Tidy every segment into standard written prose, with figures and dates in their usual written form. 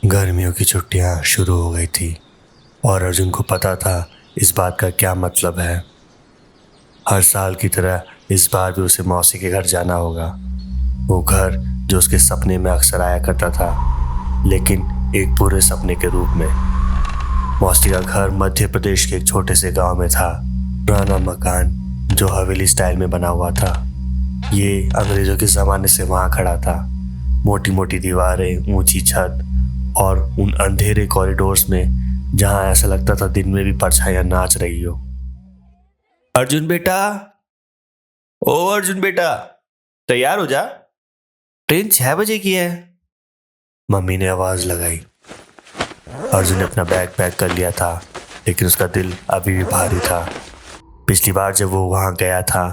गर्मियों की छुट्टियां शुरू हो गई थी और अर्जुन को पता था इस बात का क्या मतलब है। हर साल की तरह इस बार भी उसे मौसी के घर जाना होगा, वो घर जो उसके सपने में अक्सर आया करता था, लेकिन एक पूरे सपने के रूप में। मौसी का घर मध्य प्रदेश के एक छोटे से गांव में था। पुराना मकान जो हवेली स्टाइल में बना हुआ था, ये अंग्रेजों के ज़माने से वहाँ खड़ा था। मोटी मोटी दीवारें, ऊंची छत और उन अंधेरे कॉरिडोर्स में जहां ऐसा लगता था दिन में भी परछाइयां नाच रही हो। अर्जुन बेटा, ओ अर्जुन बेटा, तैयार हो जा, ट्रेन 6 बजे की है। मम्मी ने आवाज लगाई। अर्जुन ने अपना बैग पैक कर लिया था, लेकिन उसका दिल अभी भी भारी था। पिछली बार जब वो वहां गया था,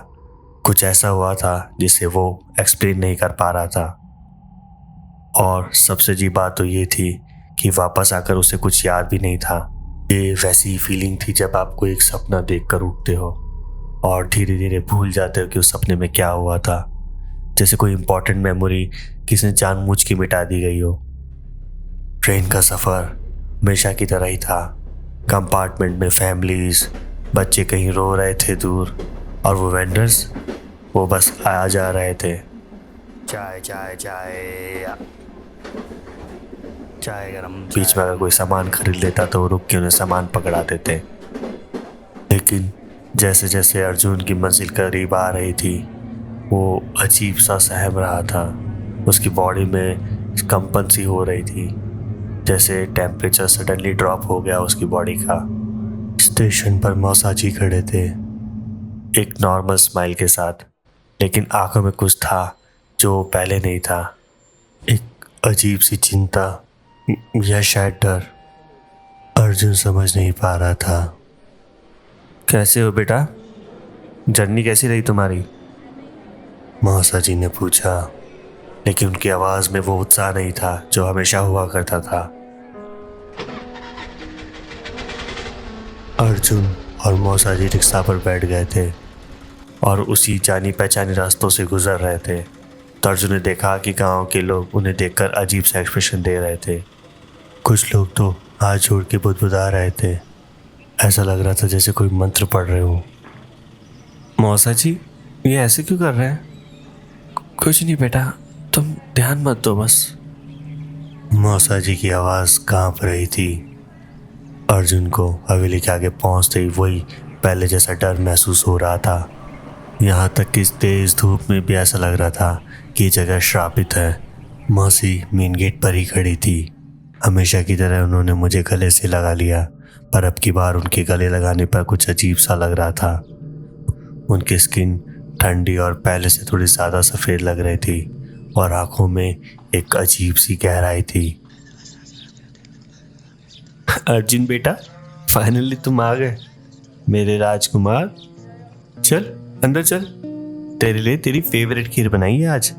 कुछ ऐसा हुआ था जिसे वो एक्सप्लेन नहीं कर पा रहा था। और सबसे अजीब बात तो ये थी कि वापस आकर उसे कुछ याद भी नहीं था। ये वैसी ही फीलिंग थी जब आपको एक सपना देखकर उठते हो और धीरे धीरे भूल जाते हो कि उस सपने में क्या हुआ था, जैसे कोई इंपॉर्टेंट मेमोरी किसी ने जानबूझ के मिटा दी गई हो। ट्रेन का सफ़र हमेशा की तरह ही था। कंपार्टमेंट में फैमिलीज, बच्चे कहीं रो रहे थे दूर, और वो वेंडर्स वो बस आ जा रहे थे। चाय चाय चाय चाय गरम। बीच में अगर कोई सामान खरीद लेता तो वो रुक के उन्हें सामान पकड़ा देते। लेकिन जैसे जैसे अर्जुन की मंजिल करीब आ रही थी, वो अजीब सा सहम रहा था। उसकी बॉडी में कंपन सी हो रही थी, जैसे टेम्परेचर सडनली ड्रॉप हो गया उसकी बॉडी का। स्टेशन पर मौसा जी खड़े थे, एक नॉर्मल स्माइल के साथ, लेकिन आंखों में कुछ था जो पहले नहीं था। एक अजीब सी चिंता या शायद डर। अर्जुन समझ नहीं पा रहा था। कैसे हो बेटा, जर्नी कैसी रही तुम्हारी? मौसा जी ने पूछा, लेकिन उनकी आवाज में वो उत्साह नहीं था जो हमेशा हुआ करता था। अर्जुन और मौसा जी रिक्शा पर बैठ गए थे और उसी जानी पहचानी रास्तों से गुजर रहे थे। तो अर्जुन ने देखा कि गांव के लोग उन्हें देखकर अजीब सा एक्सप्रेशन दे रहे थे। कुछ लोग तो हाथ जोड़ के बुदबुदा रहे थे, ऐसा लग रहा था जैसे कोई मंत्र पढ़ रहे हो। मौसा जी, ये ऐसे क्यों कर रहे हैं? कुछ नहीं बेटा, तुम ध्यान मत दो बस। मौसा जी की आवाज़ कांप रही थी। अर्जुन को हवेली के आगे पहुंचते ही वही पहले जैसा डर महसूस हो रहा था। यहाँ तक कि इस तेज धूप में भी ऐसा लग रहा था कि जगह श्रापित है। मौसी मेन गेट पर ही खड़ी थी। हमेशा की तरह उन्होंने मुझे गले से लगा लिया, पर अब की बार उनके गले लगाने पर कुछ अजीब सा लग रहा था। उनकी स्किन ठंडी और पहले से थोड़ी ज़्यादा सफ़ेद लग रही थी और आंखों में एक अजीब सी गहराई थी। अर्जुन बेटा, फाइनली तुम आ गए मेरे राजकुमार। चल अंदर चल, तेरे लिए तेरी फेवरेट खीर बनाई है आज।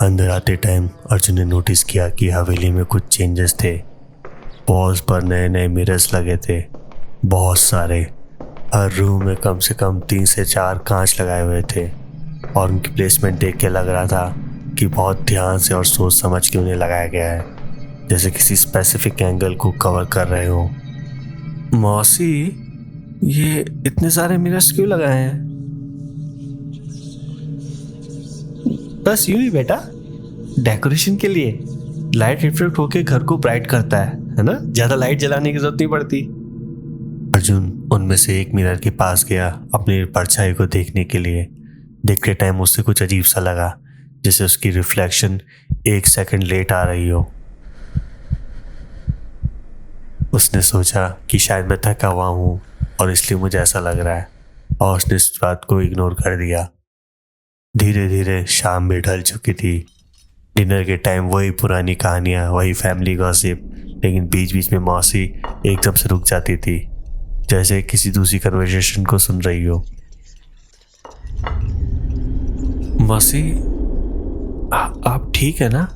अंदर आते टाइम अर्जुन ने नोटिस किया कि हवेली में कुछ चेंजेस थे। वॉल्स पर नए नए मिरर्स लगे थे, बहुत सारे। हर रूम में कम से कम 3 से 4 कांच लगाए हुए थे और उनकी प्लेसमेंट देख के लग रहा था कि बहुत ध्यान से और सोच समझ के उन्हें लगाया गया है, जैसे किसी स्पेसिफिक एंगल को कवर कर रहे हो। मौसी, ये इतने सारे मिरर्स क्यों लगाए हैं? बस यूं ही बेटा, डेकोरेशन के लिए। लाइट रिफ्लेक्ट होके घर को ब्राइट करता है ना? ज्यादा लाइट जलाने की जरूरत नहीं पड़ती। अर्जुन उनमें से एक मिरर के पास गया अपनी परछाई को देखने के लिए। देखते टाइम उससे कुछ अजीब सा लगा, जैसे उसकी रिफ्लेक्शन 1 सेकंड लेट आ रही हो। उसने सोचा कि शायद मैं थका हुआ हूँ और इसलिए मुझे ऐसा लग रहा है, और उसने इस बात को इग्नोर कर दिया। धीरे धीरे शाम भी ढल चुकी थी। डिनर के टाइम वही पुरानी कहानियाँ, वही फैमिली गॉसिप, लेकिन बीच बीच में मौसी एकदम से रुक जाती थी, जैसे किसी दूसरी कन्वर्सेशन को सुन रही हो। मौसी, आप ठीक है ना?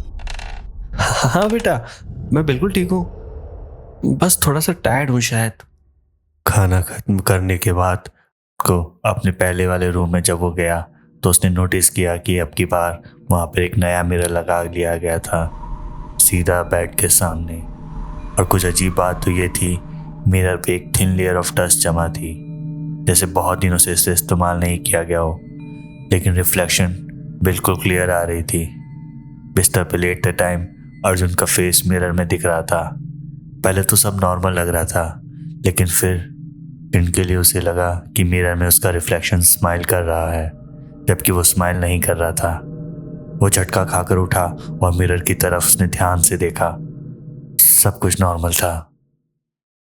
हाँ बेटा, मैं बिल्कुल ठीक हूँ, बस थोड़ा सा टायर्ड हूँ शायद। खाना खत्म करने के बाद को अपने पहले वाले रूम में जब वो गया तो उसने नोटिस किया कि अब की बार वहाँ पर एक नया मिरर लगा लिया गया था सीधा बेड के सामने। और कुछ अजीब बात तो ये थी, मिरर पे एक थिन लेयर ऑफ डस्ट जमा थी, जैसे बहुत दिनों से इसे इस्तेमाल नहीं किया गया हो, लेकिन रिफ्लेक्शन बिल्कुल क्लियर आ रही थी। बिस्तर पे लेटते टाइम अर्जुन का फेस मिरर में दिख रहा था। पहले तो सब नॉर्मल लग रहा था, लेकिन फिर इनके लिए उसे लगा कि मिरर में उसका रिफ्लेक्शन स्माइल कर रहा है, जबकि वो स्माइल नहीं कर रहा था। वो झटका खाकर उठा और मिरर की तरफ उसने ध्यान से देखा। सब कुछ नॉर्मल था।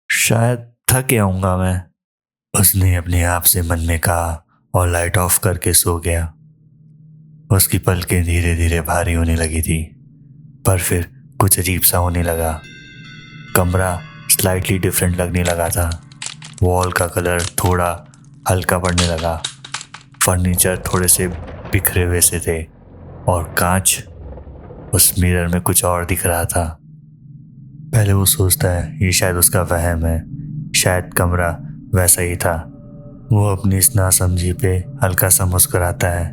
शायद थक गया हूँगा मैं, उसने अपने आप से मन में कहा और लाइट ऑफ करके सो गया। उसकी पलकें धीरे धीरे भारी होने लगी थी, पर फिर कुछ अजीब सा होने लगा। कमरा स्लाइटली डिफरेंट लगने लगा था। वॉल का कलर थोड़ा हल्का पड़ने लगा, फर्नीचर थोड़े से बिखरे हुए से थे और कांच उस मिरर में कुछ और दिख रहा था। पहले वो सोचता है ये शायद उसका वहम है, शायद कमरा वैसा ही था। वो अपनी इस नासमझी पे हल्का सा मुस्कुराता है।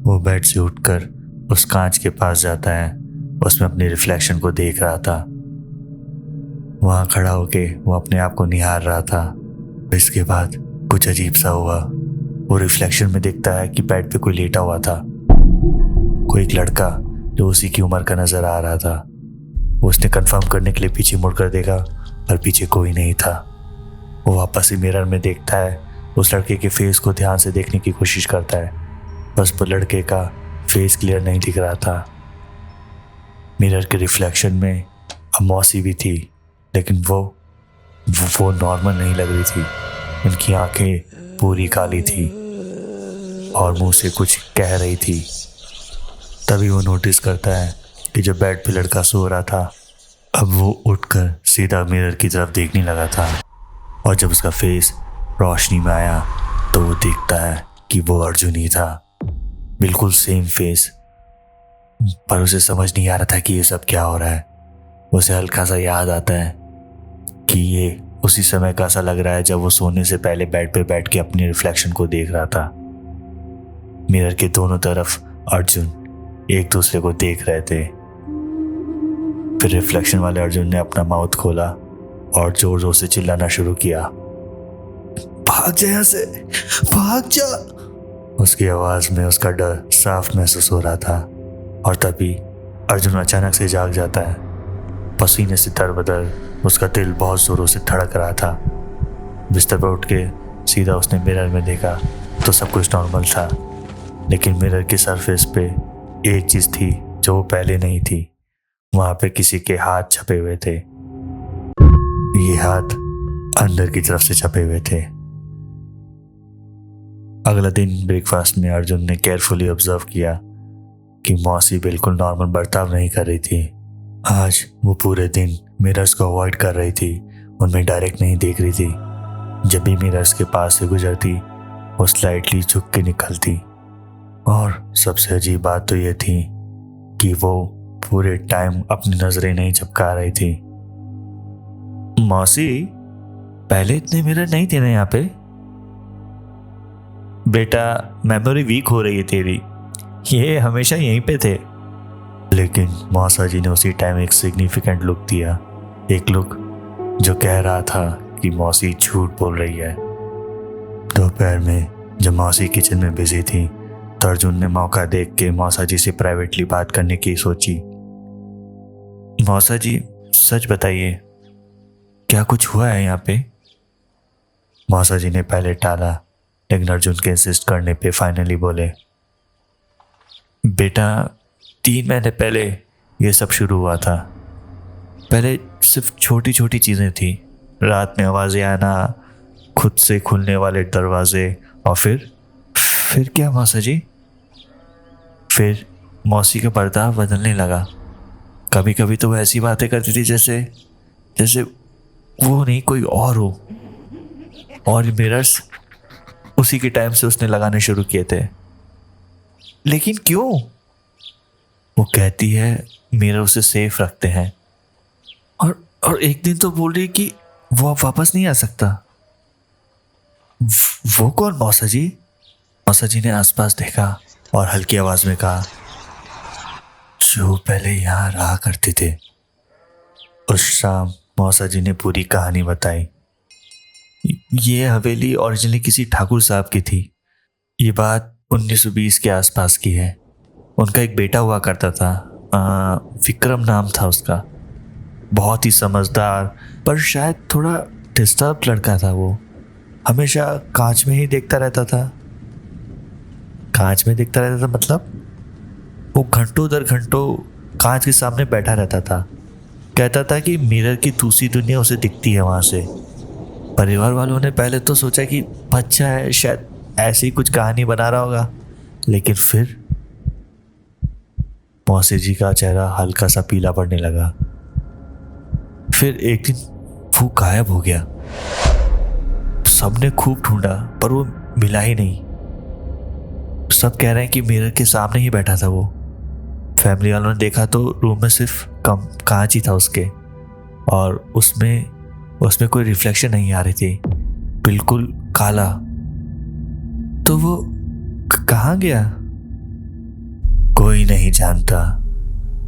वो बेड से उठकर उस कांच के पास जाता है। उसमें अपने रिफ्लेक्शन को देख रहा था। वहां खड़ा होके वो अपने आप को निहार रहा था। इसके बाद कुछ अजीब सा हुआ। वो रिफ्लेक्शन में देखता है कि बेड पे कोई लेटा हुआ था, कोई एक लड़का जो उसी की उम्र का नजर आ रहा था। वो उसने कंफर्म करने के लिए पीछे मुड़कर देखा, पर पीछे कोई नहीं था। वो वापस ही मिरर में देखता है, उस लड़के के फेस को ध्यान से देखने की कोशिश करता है, बस वो लड़के का फेस क्लियर नहीं दिख रहा था। मिरर के रिफ्लेक्शन में अब मौसी भी थी, लेकिन वो नॉर्मल नहीं लग रही थी। उनकी आंखें पूरी काली थी और मुंह से कुछ कह रही थी। तभी वो नोटिस करता है कि जो बेड पे लड़का सो रहा था, अब वो उठकर सीधा मिरर की तरफ देखने लगा था। और जब उसका फेस रोशनी में आया तो वो देखता है कि वो अर्जुन ही था, बिल्कुल सेम फेस। पर उसे समझ नहीं आ रहा था कि ये सब क्या हो रहा है। उसे हल्का सा याद आता है कि ये उसी समय का सा लग रहा है जब वो सोने से पहले बेड पे बैठ के अपने रिफ्लेक्शन को देख रहा था। मिरर के दोनों तरफ अर्जुन एक दूसरे को देख रहे थे। फिर रिफ्लेक्शन वाले अर्जुन ने अपना माउथ खोला और जोर जोर से चिल्लाना शुरू किया, भाग जा यहाँ से, भाग जा। उसकी आवाज में उसका डर साफ महसूस हो रहा था। और तभी अर्जुन अचानक से जाग जाता है। पसीने से तरबतर उसका दिल बहुत जोरों से धड़क रहा था। बिस्तर पर उठ के सीधा उसने मिरर में देखा तो सब कुछ नॉर्मल था, लेकिन मिरर की सरफेस पे एक चीज थी जो वो पहले नहीं थी। वहां पे किसी के हाथ छपे हुए थे। ये हाथ अंदर की तरफ से छपे हुए थे। अगला दिन ब्रेकफास्ट में अर्जुन ने केयरफुली ऑब्जर्व किया कि मौसी बिल्कुल नॉर्मल बर्ताव नहीं कर रही थी। आज वो पूरे दिन मिरर्स को अवॉइड कर रही थी, उनमें डायरेक्ट नहीं देख रही थी। जब भी मिरर्स के पास से गुजरती वो स्लाइटली झुक के निकलती। और सबसे अजीब बात तो ये थी कि वो पूरे टाइम अपनी नजरें नहीं झपका रही थी। मौसी, पहले इतने मिरर नहीं थे ना यहाँ पे। बेटा, मेमोरी वीक हो रही है तेरी, ये हमेशा यहीं पे थे। लेकिन मौसा जी ने उसी टाइम एक सिग्निफिकेंट लुक दिया, एक लुक जो कह रहा था कि मौसी झूठ बोल रही है। दोपहर में जब मौसी किचन में बिजी थी तो अर्जुन ने मौका देख के मौसा जी से प्राइवेटली बात करने की सोची। मौसा जी, सच बताइए, क्या कुछ हुआ है यहाँ पे? मौसा जी ने पहले टाला, लेकिन अर्जुन के इंसिस्ट करने पे फाइनली बोले, बेटा 3 महीने पहले ये सब शुरू हुआ था। पहले सिर्फ छोटी छोटी चीज़ें थी, रात में आवाज़ें आना, खुद से खुलने वाले दरवाजे, और फिर क्या मौसा जी? फिर मौसी का बर्ताव बदलने लगा। कभी कभी तो वो ऐसी बातें करती थी जैसे वो नहीं कोई और हो। और मिरर्स उसी के टाइम से उसने लगाने शुरू किए थे। लेकिन क्यों? वो कहती है मिरर उसे सेफ रखते हैं। और एक दिन तो बोल रही कि वो अब वापस नहीं आ सकता। वो कौन मौसा जी? मौसा जी ने आसपास देखा और हल्की आवाज में कहा, जो पहले यहाँ रहा करते थे। उस शाम मौसा जी ने पूरी कहानी बताई। ये हवेली ओरिजिनली किसी ठाकुर साहब की थी। ये बात 1920 के आसपास की है। उनका एक बेटा हुआ करता था, विक्रम नाम था उसका। बहुत ही समझदार पर शायद थोड़ा डिस्टर्ब लड़का था वो। हमेशा कांच में ही देखता रहता था। कांच में देखता रहता था मतलब वो घंटों दर घंटों कांच के सामने बैठा रहता था। कहता था कि मिरर की दूसरी दुनिया उसे दिखती है वहां से। परिवार वालों ने पहले तो सोचा कि बच्चा है, शायद ऐसी ही कुछ कहानी बना रहा होगा, लेकिन फिर मौसी जी का चेहरा हल्का सा पीला पड़ने लगा। फिर एक दिन वो गायब हो गया। सबने खूब ढूंढा पर वो मिला ही नहीं। सब कह रहे हैं कि मिरर के सामने ही बैठा था वो। फैमिली वालों ने देखा तो रूम में सिर्फ कम कांच ही था उसके, और उसमें कोई रिफ्लेक्शन नहीं आ रही थी, बिल्कुल काला। तो वो कहाँ गया? कोई नहीं जानता,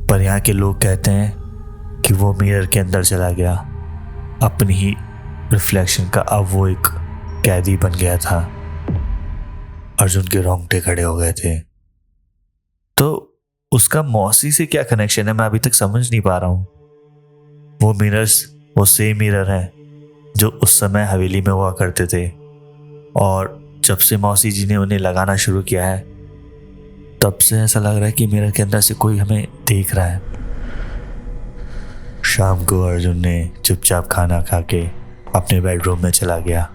पर यहाँ के लोग कहते हैं कि वो मिरर के अंदर चला गया। अपनी ही रिफ्लेक्शन का अब वो एक कैदी बन गया था। अर्जुन के रोंगटे खड़े हो गए थे। तो उसका मौसी से क्या कनेक्शन है, मैं अभी तक समझ नहीं पा रहा हूँ। वो मिरर्स वो सेम मिरर हैं जो उस समय हवेली में हुआ करते थे, और जब से मौसी जी ने उन्हें लगाना शुरू किया है तब से ऐसा लग रहा है कि मिरर के अंदर से कोई हमें देख रहा है। शाम को अर्जुन ने चुपचाप खाना खा के अपने बेडरूम में चला गया।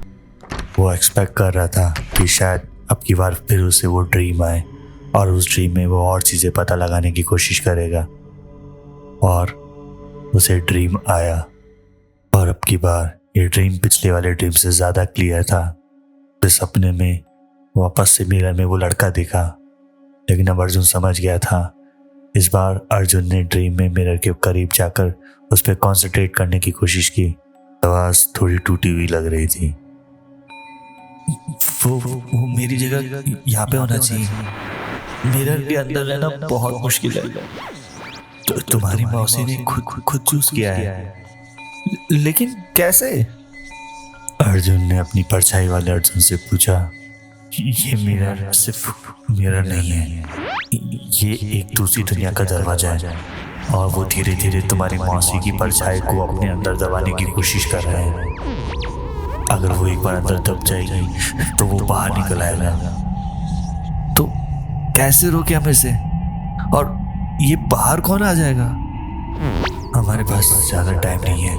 वो एक्सपेक्ट कर रहा था कि शायद अब की बार फिर उसे वो ड्रीम आए, और उस ड्रीम में वो और चीज़ें पता लगाने की कोशिश करेगा। और उसे ड्रीम आया, और अब की बार ये ड्रीम पिछले वाले ड्रीम से ज़्यादा क्लियर था। इस सपने में वापस से मिरर में वो लड़का दिखा, लेकिन अब अर्जुन समझ गया था। इस बार अर्जुन ने ड्रीम में मिरर के करीब जाकर उस पर कॉन्सेंट्रेट करने की कोशिश की। आवाज़ थोड़ी टूटी हुई लग रही थी। वो मेरी जगह यहाँ पे होना चाहिए। मिरर के अंदर रहना बहुत मुश्किल है। तो तुम्हारी मौसी ने खुद चूज किया है, लेकिन कैसे? अर्जुन ने अपनी परछाई वाले अर्जुन से पूछा। ये मिरर सिर्फ मिरर नहीं है, ये एक दूसरी दुनिया का दरवाजा है, और वो धीरे धीरे तुम्हारी मौसी की परछाई को अपने अंदर दबाने की कोशिश कर रहा है। अगर वो एक बार अंदर दब जाएगी तो वो बाहर निकल आएगा। तो कैसे रोके हम इसे? और ये बाहर कौन आ जाएगा? हमारे पास ज्यादा टाइम नहीं है।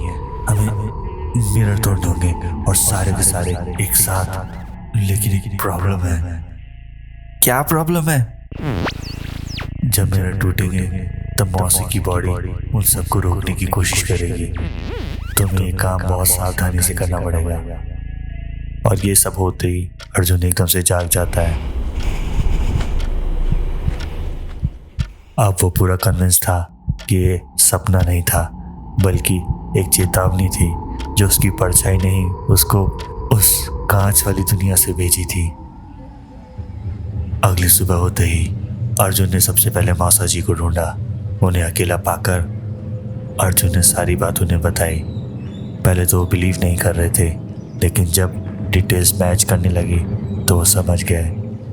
हमें मिरर तोड़ने होंगे, और सारे के सारे एक साथ। लेकिन एक प्रॉब्लम है। क्या प्रॉब्लम है? जब मिरर टूटेंगे तब मौसी की बॉडी उन सबको रोकने की कोशिश करेगी। तुम्हें ये काम बहुत सावधानी से करना पड़ेगा। और ये सब होते ही अर्जुन एकदम से जाग जाता है। अब वो पूरा कन्विंस था कि ये सपना नहीं था, बल्कि एक चेतावनी थी जो उसकी परछाई ने ही उसको उस कांच वाली दुनिया से भेजी थी। अगली सुबह होते ही अर्जुन ने सबसे पहले मौसा जी को ढूंढा। उन्हें अकेला पाकर अर्जुन ने सारी बात उन्हें बताई। पहले तो वो बिलीव नहीं कर रहे थे, लेकिन जब डिटेल्स मैच करने लगी तो वो समझ गए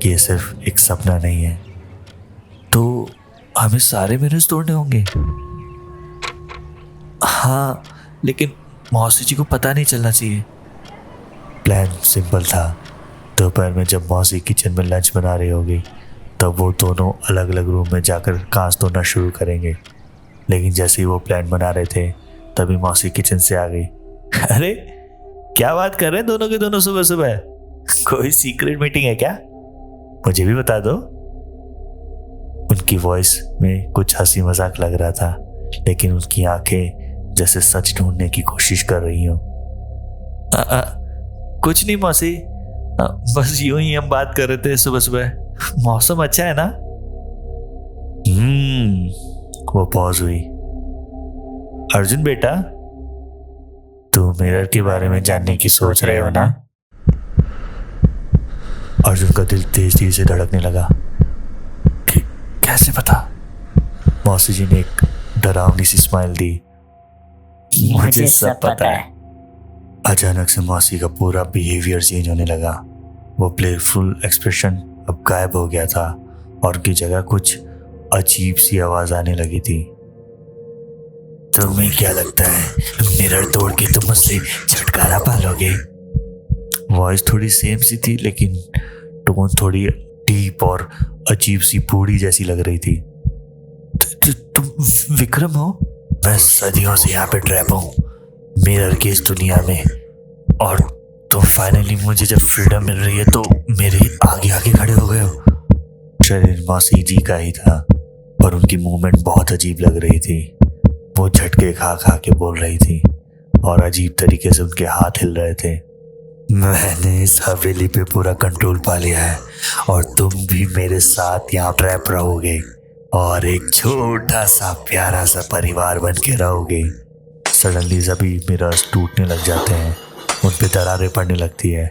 कि ये सिर्फ एक सपना नहीं है। तो हमें सारे मिरर्स तोड़ने होंगे? हाँ, लेकिन मौसी जी को पता नहीं चलना चाहिए। प्लान सिंपल था। दोपहर में जब मौसी किचन में लंच बना रही होगी तब वो दोनों अलग अलग रूम में जाकर कांच तोड़ना शुरू करेंगे। लेकिन जैसे ही वो प्लान बना रहे थे तभी मौसी किचन से आ गई। अरे क्या बात कर रहे हैं दोनों के दोनों सुबह सुबह? कोई सीक्रेट मीटिंग है क्या? मुझे भी बता दो। उनकी वॉइस में कुछ हंसी मजाक लग रहा था, लेकिन उनकी आंखें जैसे सच ढूंढने की कोशिश कर रही हो। कुछ नहीं मौसी, बस यूं ही हम बात कर रहे थे सुबह सुबह। मौसम अच्छा है ना? वो पॉज हुई। अर्जुन बेटा, तुम मिरर के बारे में जानने की सोच रहे हो ना? अर्जुन का दिल तेज तेज से धड़कने लगा। कैसे पता? मौसी जी ने एक डरावनी सी स्माइल दी। मुझे सब पता है। अचानक से मौसी का पूरा बिहेवियर चेंज होने लगा। वो प्लेफुल एक्सप्रेशन अब गायब हो गया था और उनकी जगह कुछ अजीब सी आवाज आने लगी थी। तुम्हें क्या लगता है मिरर तोड़ के तुम मुझसे छुटकारा पालोगे? वॉइस थोड़ी सेम सी थी लेकिन टोन थोड़ी डीप और अजीब सी बूढ़ी जैसी लग रही थी। तुम विक्रम हो? मैं सदियों से यहाँ पे ट्रैप हूँ मिरर की इस दुनिया में, और तुम फाइनली मुझे जब फ्रीडम मिल रही है तो मेरे आगे आगे खड़े हो गए हो। शरीर मौसी जी का ही था और उनकी मूवमेंट बहुत अजीब लग रही थी। वो झटके खा खा के बोल रही थी और अजीब तरीके से उनके हाथ हिल रहे थे। मैंने इस हवेली पे पूरा कंट्रोल पा लिया है और तुम भी मेरे साथ यहाँ ट्रैप रहोगे और एक छोटा सा प्यारा सा परिवार बन के रहोगे। सडनली सभी मिरर्स टूटने लग जाते हैं, उन पे दरारें पड़ने लगती है,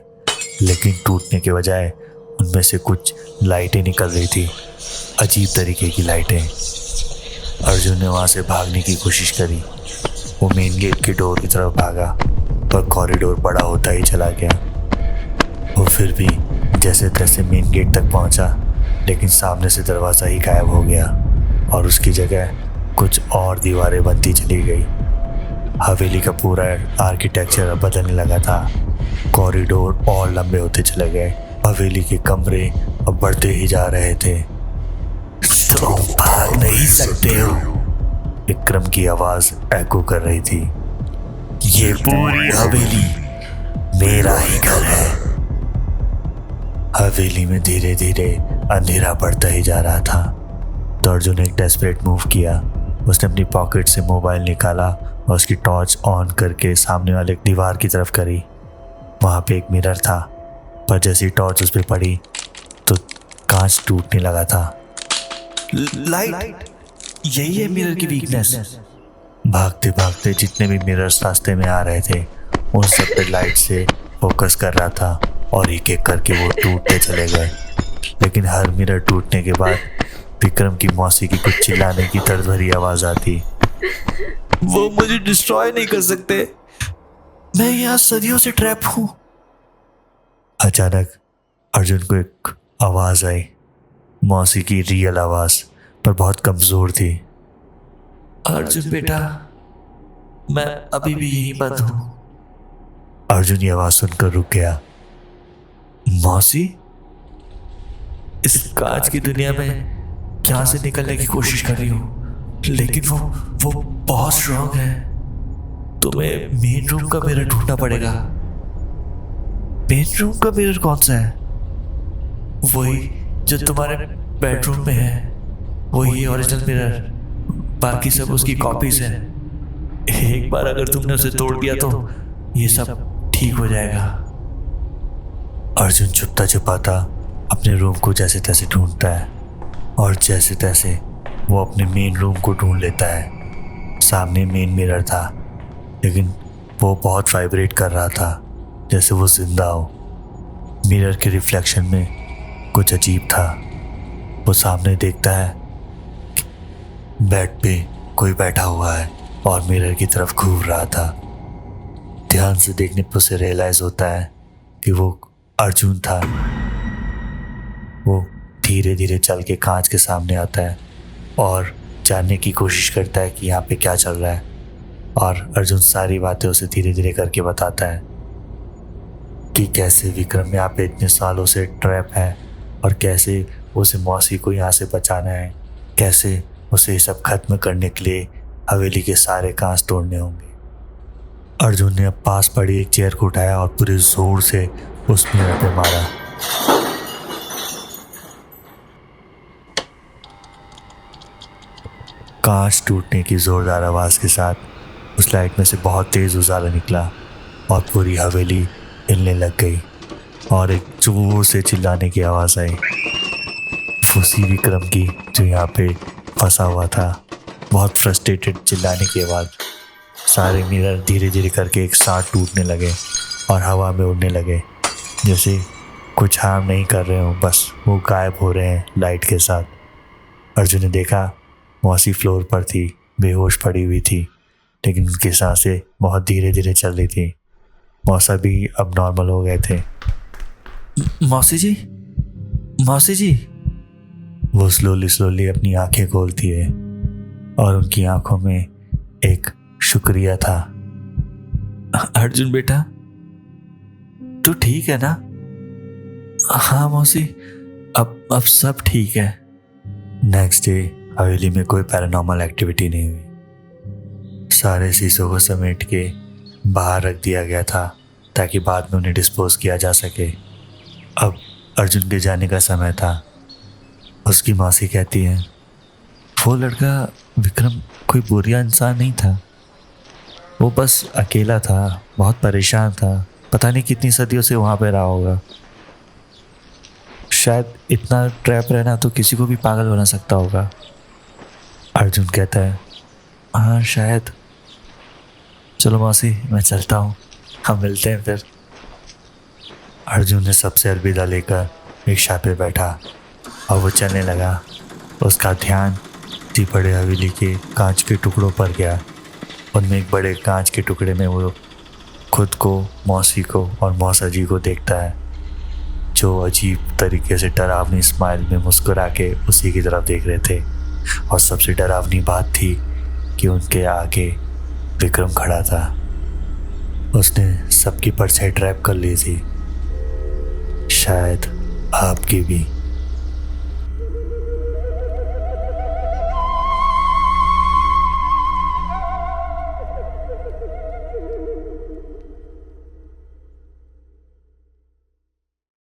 लेकिन टूटने के बजाय उनमें से कुछ लाइटें निकल रही थी, अजीब तरीके की लाइटें। अर्जुन ने वहाँ से भागने की कोशिश करी। वो मेन गेट के डोर की तरफ भागा पर कॉरिडोर बड़ा होता ही चला गया। वो फिर भी जैसे तैसे मेन गेट तक पहुंचा, लेकिन सामने से दरवाज़ा ही गायब हो गया और उसकी जगह कुछ और दीवारें बनती चली गई। हवेली का पूरा आर्किटेक्चर अब बदलने लगा था। कॉरिडोर और लंबे होते चले गए। हवेली के कमरे अब बढ़ते ही जा रहे थे। तुम भाग नहीं सकते हो, विक्रम की आवाज एको कर रही थी। ये पूरी हवेली मेरा ही घर है। हवेली में धीरे धीरे अंधेरा बढ़ता ही जा रहा था तो अर्जुन ने एक डेस्परेट मूव किया। उसने अपनी पॉकेट से मोबाइल निकाला और उसकी टॉर्च ऑन करके सामने वाले दीवार की तरफ करी। वहाँ पे एक मिरर था, पर जैसी टॉर्च उस पर पड़ी तो कांच टूटने लगा था। लाइट, यही है मिरर की वीकनेस। भागते भागते जितने भी मिरर्स रास्ते में आ रहे थे उन सब पे लाइट से फोकस कर रहा था और एक एक करके वो टूटते चले गए। लेकिन हर मिरर टूटने के बाद विक्रम की मौसी की कुछ चिल्लाने की दर्द भरी आवाज आती। वो मुझे डिस्ट्रॉय नहीं कर सकते, मैं यहाँ सदियों से ट्रैप हूँ। अचानक अर्जुन को एक आवाज आई, मौसी की रियल आवाज, पर बहुत कमजोर थी। अर्जुन बेटा, मैं अभी भी यहीं बंद हूँ। अर्जुन ये आवाज सुनकर रुक गया। मौसी? इस कांच की दुनिया में यहाँ से निकलने की कोशिश कर रही हूँ, लेकिन वो बहुत स्ट्रांग है। तुम्हें मेन रूम का मिरर ढूंढना पड़ेगा। मेन रूम का मिरर कौन सा है? वही जो तुम्हारे बेडरूम में है, वही है ओरिजिनल मिरर। बाकी सब उसकी कॉपीज हैं। एक बार अगर तुमने उसे तोड़ दिया तो ये सब ठीक हो जाएगा। अर्जुन छुपता छुपाता अपने रूम को जैसे तैसे ढूंढता है और जैसे तैसे वो अपने मेन रूम को ढूंढ लेता है। सामने मेन मिरर था, लेकिन वो बहुत वाइब्रेट कर रहा था जैसे वो जिंदा हो। मिरर के रिफ्लेक्शन में कुछ अजीब था। वो सामने देखता है बेड पे कोई बैठा हुआ है और मिरर की तरफ घूर रहा था। ध्यान से देखने पर उसे रियलाइज होता है कि वो अर्जुन था। वो धीरे धीरे चल के कांच के सामने आता है और जानने की कोशिश करता है कि यहाँ पे क्या चल रहा है, और अर्जुन सारी बातें उसे धीरे धीरे करके बताता है कि कैसे विक्रम यहाँ पे इतने सालों से ट्रैप है और कैसे उसे मौसी को यहाँ से बचाना है, कैसे उसे ये सब खत्म करने के लिए हवेली के सारे कांच तोड़ने होंगे। अर्जुन ने अब पास पड़ी एक चेयर को उठाया और पूरे जोर से उस मिरर पे मारा। कांच टूटने की जोरदार आवाज के साथ उस लाइट में से बहुत तेज उजाला निकला और पूरी हवेली हिलने लग गई और एक जोर से चिल्लाने की आवाज आई। उसी विक्रम की जो यहाँ पे फंसा हुआ था। बहुत फ्रस्ट्रेटेड चिल्लाने की आवाज। सारे मिरर धीरे धीरे करके एक साथ टूटने लगे और हवा में उड़ने लगे, जैसे कुछ हार्म नहीं कर रहे हो, बस वो गायब हो रहे हैं लाइट के साथ। अर्जुन ने देखा मौसी फ्लोर पर थी, बेहोश पड़ी हुई थी, लेकिन उनकी सांसें बहुत धीरे धीरे चल रही थी। मौसा भी अब नॉर्मल हो गए थे। मौसी जी, मौसी जी। वो स्लोली स्लोली अपनी आंखें खोलती है और उनकी आंखों में एक शुक्रिया था। अर्जुन बेटा, तू ठीक है ना? हाँ मौसी, अब सब ठीक है। नेक्स्ट डे हवेली में कोई पैरानॉर्मल एक्टिविटी नहीं हुई। सारे शीशों को समेट के बाहर रख दिया गया था ताकि बाद में उन्हें डिस्पोज किया जा सके। अब अर्जुन के जाने का समय था। उसकी मौसी कहती है, वो लड़का विक्रम कोई बुरा इंसान नहीं था, वो बस अकेला था, बहुत परेशान था, पता नहीं कितनी सदियों से वहाँ पे रहा होगा। शायद इतना ट्रैप रहना तो किसी को भी पागल बना सकता होगा। अर्जुन कहता है, हाँ शायद। चलो मौसी, मैं चलता हूँ, हम मिलते हैं फिर। अर्जुन ने सबसे अलविदा लेकर रिक्शा पे बैठा और वो चलने लगा। उसका ध्यान इसी बड़े हवेली के कांच के टुकड़ों पर गया। उनमें एक बड़े कांच के टुकड़े में वो खुद को, मौसी को और मौसा जी को देखता है, जो अजीब तरीके से डरावनी स्माइल में मुस्कुरा के उसी की तरफ देख रहे थे। और सबसे डरावनी बात थी कि उनके आगे विक्रम खड़ा था। उसने सबकी परछाई ट्रैप कर ली थी, शायद आपकी भी।